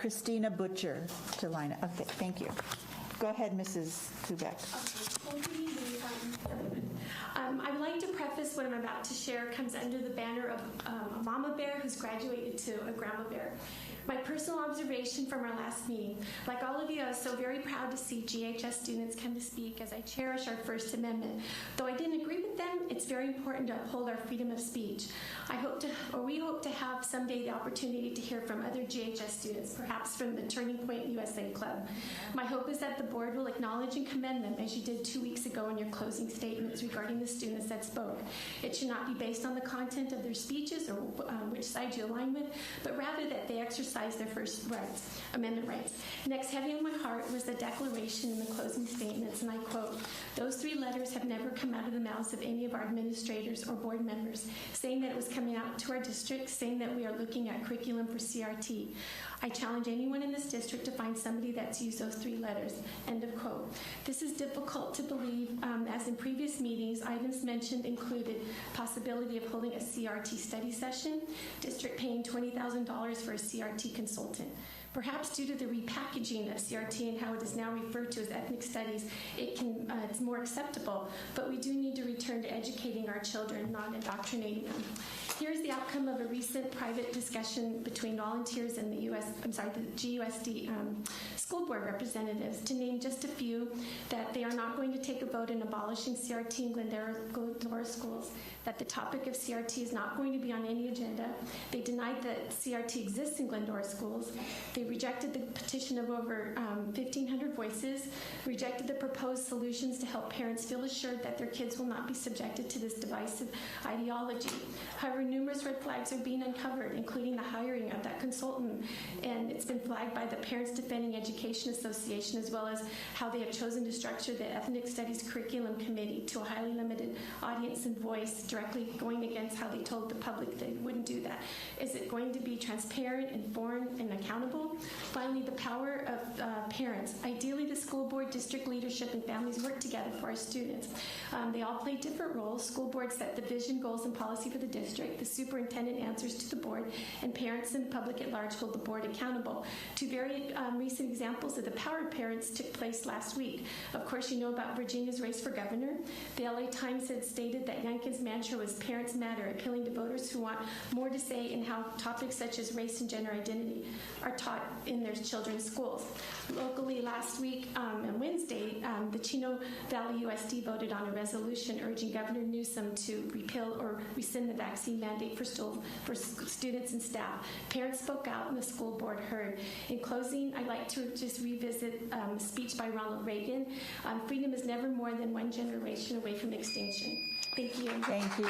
Christina Butcher to line up. Okay, thank you. Go ahead, Mrs. Kubek. I would like to preface what I'm about to share comes under the banner of a mama bear who's graduated to a grandma bear. My personal observation from our last meeting, like all of you, I was so very proud to see GHS students come to speak as I cherish our First Amendment. Though I didn't agree with them, it's very important to uphold our freedom of speech. We hope to have someday the opportunity to hear from other GHS students, perhaps from the Turning Point USA Club. My hope is that the board will acknowledge and commend them as you did 2 weeks ago in your closing statements regarding the students that spoke. It should not be based on the content of their speeches or which side you align with, but rather that they exercise their First Amendment rights. Next, heavy on my heart was the declaration in the closing statements, and I quote, "Those 3 letters have never come out of the mouths of any of our administrators or board members, saying that it was coming out to our district, saying that we are looking at curriculum for CRT. I challenge anyone in this district to find somebody that's used those 3 letters." End of quote. This is difficult to believe, as in previous meetings, items mentioned included possibility of holding a CRT study session, district paying $20,000 for a CRT consultant. Perhaps due to the repackaging of CRT and how it is now referred to as ethnic studies, it's more acceptable, but we do need to return to educating our children, not indoctrinating them. Here's the outcome of a recent private discussion between volunteers and the GUSD school board representatives, to name just a few, that they are not going to take a vote in abolishing CRT in Glendora schools, that the topic of CRT is not going to be on any agenda. They denied that CRT exists in Glendora schools. They rejected the petition of over 1,500 voices, rejected the proposed solutions to help parents feel assured that their kids will not be subjected to this divisive ideology. However, numerous red flags are being uncovered, including the hiring of that consultant, and it's been flagged by the Parents Defending Education Association, as well as how they have chosen to structure the Ethnic Studies Curriculum Committee to a highly limited audience and voice, directly going against how they told the public they wouldn't do that. Is it going to be transparent, informed, and accountable? Finally, the power of parents. Ideally, the school board, district leadership, and families work together for our students. They all play different roles. School board set the vision, goals, and policy for the district. The superintendent answers to the board, and parents and public at large hold the board accountable. 2 very recent examples of the power of parents took place last week. Of course, you know about Virginia's race for governor. The LA Times had stated that Youngkin's mantra was "Parents Matter," appealing to voters who want more to say in how topics such as race and gender identity are taught in their children's schools. Locally, last week on Wednesday, the Chino Valley USD voted on a resolution urging Governor Newsom to repeal or rescind the vaccine mandate for students and staff. Parents spoke out and the school board heard. In closing, I'd like to just revisit a speech by Ronald Reagan. Freedom is never more than one generation away from extinction. Thank you. Thank you.